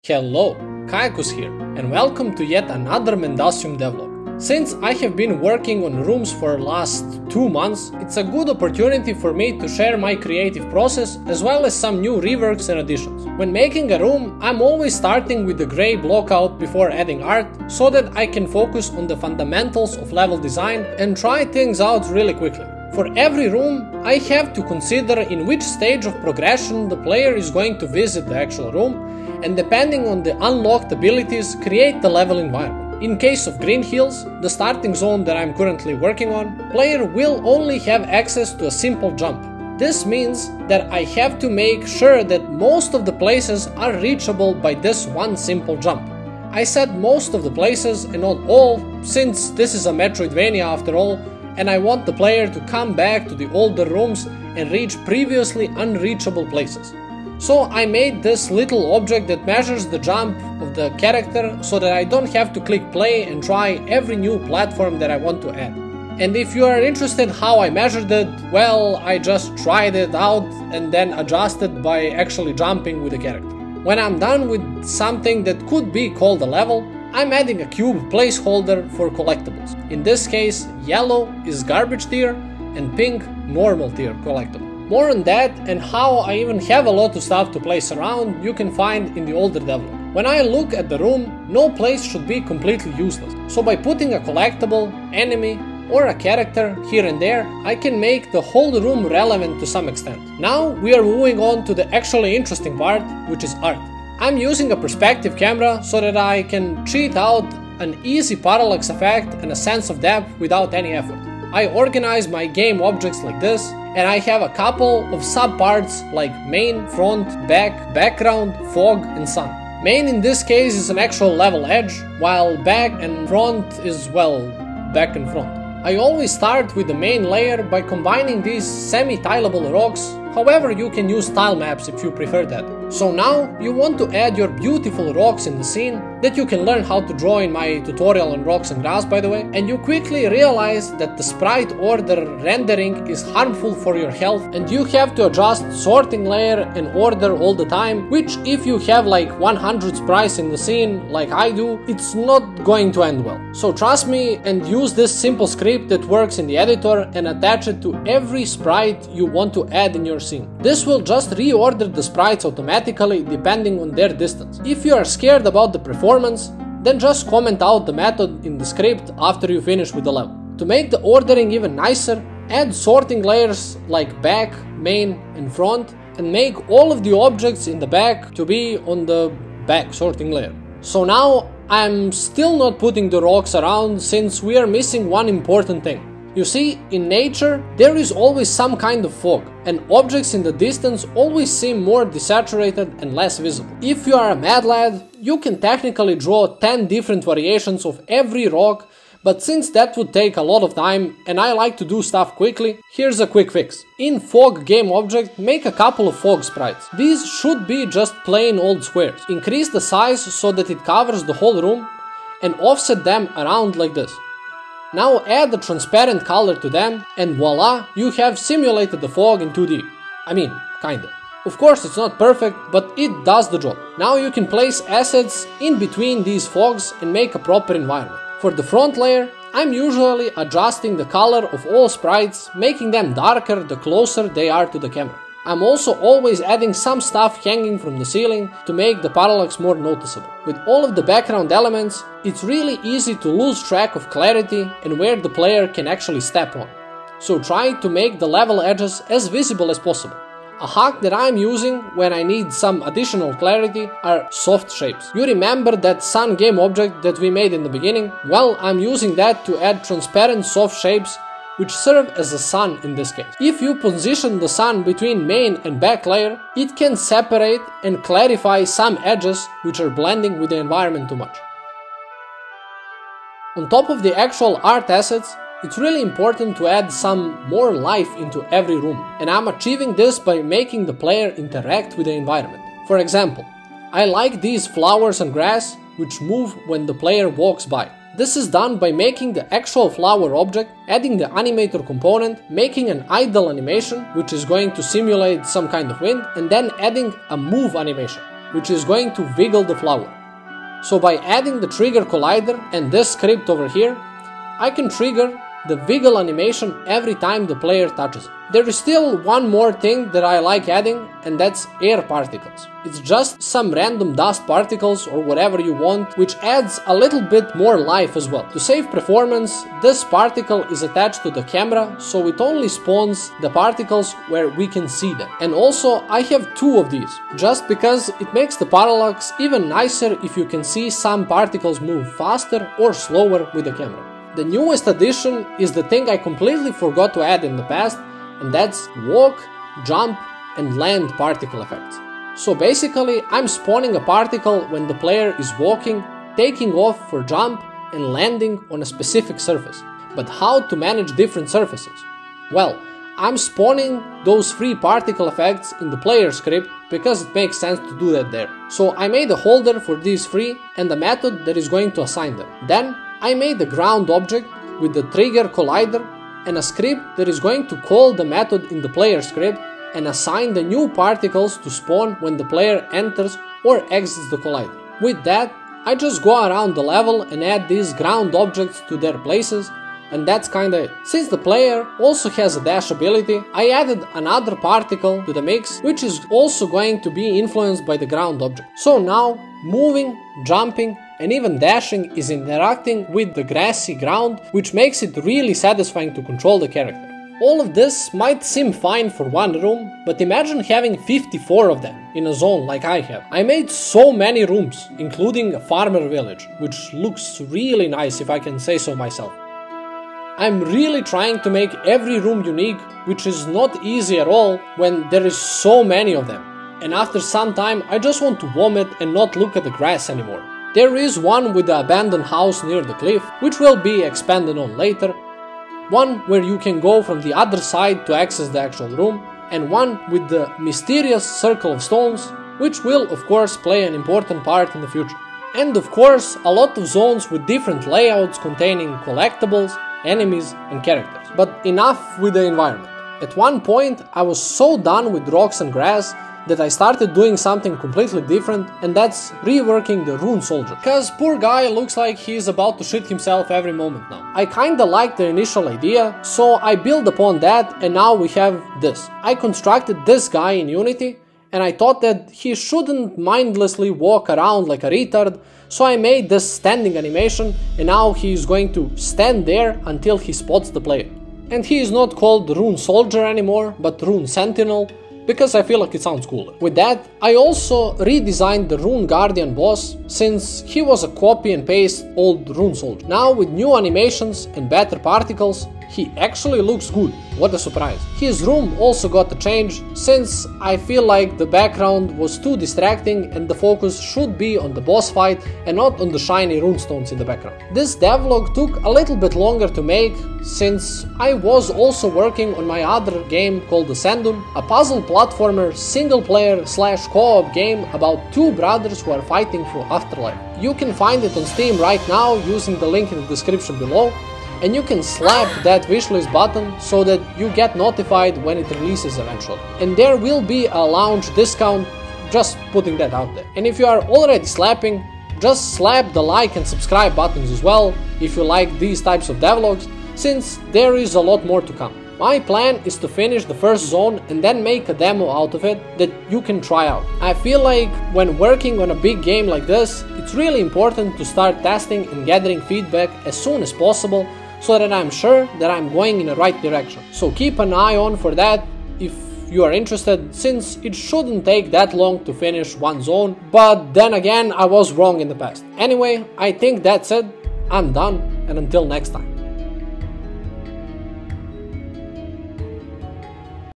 Hello, Kaikus here, and welcome to yet another Mendacium Devlog. Since I have been working on rooms for the last 2 months, it's a good opportunity for me to share my creative process as well as some new reworks and additions. When making a room, I'm always starting with the grey blockout before adding art, so that I can focus on the fundamentals of level design and try things out really quickly. For every room, I have to consider in which stage of progression the player is going to visit the actual room, and depending on the unlocked abilities, create the level environment. In case of Green Hills, the starting zone that I'm currently working on, player will only have access to a simple jump. This means that I have to make sure that most of the places are reachable by this one simple jump. I said most of the places and not all, since this is a Metroidvania after all, and I want the player to come back to the older rooms and reach previously unreachable places. So I made this little object that measures the jump of the character so that I don't have to click play and try every new platform that I want to add. And if you are interested how I measured it, well, I just tried it out and then adjusted by actually jumping with the character. When I'm done with something that could be called a level, I'm adding a cube placeholder for collectibles. In this case, yellow is garbage tier and pink normal tier collectible. More on that and how I even have a lot of stuff to place around you can find in the older devlog. When I look at the room, no place should be completely useless. So by putting a collectible, enemy or a character here and there, I can make the whole room relevant to some extent. Now we are moving on to the actually interesting part, which is art. I'm using a perspective camera so that I can cheat out an easy parallax effect and a sense of depth without any effort. I organize my game objects like this, and I have a couple of subparts like main, front, back, background, fog and sun. Main in this case is an actual level edge, while back and front is, well, back and front. I always start with the main layer by combining these semi-tileable rocks, however you can use tile maps if you prefer that. So now you want to add your beautiful rocks in the scene that you can learn how to draw in my tutorial on rocks and grass, by the way, and you quickly realize that the sprite order rendering is harmful for your health and you have to adjust sorting layer and order all the time, which if you have like 100 sprites in the scene like I do, it's not going to end well. So trust me and use this simple script that works in the editor and attach it to every sprite you want to add in your scene. This will just reorder the sprites automatically depending on their distance. If you are scared about the performance, then just comment out the method in the script after you finish with the level. To make the ordering even nicer, add sorting layers like back, main and front and make all of the objects in the back to be on the back sorting layer. So now I'm still not putting the rocks around since we are missing one important thing. You see, in nature, there is always some kind of fog, and objects in the distance always seem more desaturated and less visible. If you are a mad lad, you can technically draw 10 different variations of every rock, but since that would take a lot of time and I like to do stuff quickly, here's a quick fix. In fog game object, make a couple of fog sprites. These should be just plain old squares. Increase the size so that it covers the whole room and offset them around like this. Now add a transparent color to them and voila, you have simulated the fog in 2D. I mean, kinda. Of course it's not perfect, but it does the job. Now you can place assets in between these fogs and make a proper environment. For the front layer, I'm usually adjusting the color of all sprites, making them darker the closer they are to the camera. I'm also always adding some stuff hanging from the ceiling to make the parallax more noticeable. With all of the background elements, it's really easy to lose track of clarity and where the player can actually step on. So try to make the level edges as visible as possible. A hack that I'm using when I need some additional clarity are soft shapes. You remember that sun game object that we made in the beginning? Well, I'm using that to add transparent soft shapes which serve as a sun in this case. If you position the sun between main and back layer, it can separate and clarify some edges which are blending with the environment too much. On top of the actual art assets, it's really important to add some more life into every room, and I'm achieving this by making the player interact with the environment. For example, I like these flowers and grass which move when the player walks by. This is done by making the actual flower object, adding the animator component, making an idle animation, which is going to simulate some kind of wind, and then adding a move animation. which is going to wiggle the flower. So by adding the trigger collider and this script over here, I can trigger the wiggle animation every time the player touches it. There is still one more thing that I like adding, and that's air particles. It's just some random dust particles or whatever you want, which adds a little bit more life as well. To save performance, this particle is attached to the camera, so it only spawns the particles where we can see them. And also I have two of these, just because it makes the parallax even nicer if you can see some particles move faster or slower with the camera. The newest addition is the thing I completely forgot to add in the past, and that's walk, jump, and land particle effects. So basically, I'm spawning a particle when the player is walking, taking off for jump, and landing on a specific surface. But how to manage different surfaces? Well, I'm spawning those free particle effects in the player script because it makes sense to do that there. So I made a holder for these free and a method that is going to assign them. Then I made a ground object with the trigger collider and a script that is going to call the method in the player script and assign the new particles to spawn when the player enters or exits the collider. With that, I just go around the level and add these ground objects to their places, and that's kinda it. Since the player also has a dash ability, I added another particle to the mix, which is also going to be influenced by the ground object. So now, moving, jumping, and even dashing is interacting with the grassy ground, which makes it really satisfying to control the character. All of this might seem fine for one room, but imagine having 54 of them in a zone like I have. I made so many rooms, including a farmer village, which looks really nice if I can say so myself. I'm really trying to make every room unique, which is not easy at all when there is so many of them. And after some time, I just want to vomit and not look at the grass anymore. There is one with the abandoned house near the cliff, which will be expanded on later, one where you can go from the other side to access the actual room, and one with the mysterious circle of stones, which will of course play an important part in the future. And of course, a lot of zones with different layouts containing collectibles, enemies and characters. But enough with the environment. At one point, I was so done with rocks and grass that I started doing something completely different, and that's reworking the rune soldier. Cause poor guy looks like he's about to shit himself every moment now. I kinda liked the initial idea, so I built upon that, and now we have this. I constructed this guy in Unity, and I thought that he shouldn't mindlessly walk around like a retard, so I made this standing animation, and now he is going to stand there until he spots the player. And he is not called Rune Soldier anymore, but Rune Sentinel, because I feel like it sounds cooler. With that, I also redesigned the Rune Guardian boss, since he was a copy and paste old Rune Soldier. Now with new animations and better particles, he actually looks good. What a surprise. His room also got a change, since I feel like the background was too distracting and the focus should be on the boss fight and not on the shiny runestones in the background. This devlog took a little bit longer to make, since I was also working on my other game called Ascendum, a puzzle platformer single-player / co-op game about two brothers who are fighting for afterlife. You can find it on Steam right now using the link in the description below, and you can slap that wishlist button so that you get notified when it releases eventually. And there will be a launch discount, just putting that out there. And if you are already slapping, just slap the like and subscribe buttons as well if you like these types of devlogs, since there is a lot more to come. My plan is to finish the first zone and then make a demo out of it that you can try out. I feel like when working on a big game like this, it's really important to start testing and gathering feedback as soon as possible, so that I'm sure that I'm going in the right direction. So keep an eye on for that if you are interested, since it shouldn't take that long to finish one zone, but then again I was wrong in the past. Anyway, I think that's it, I'm done, and until next time.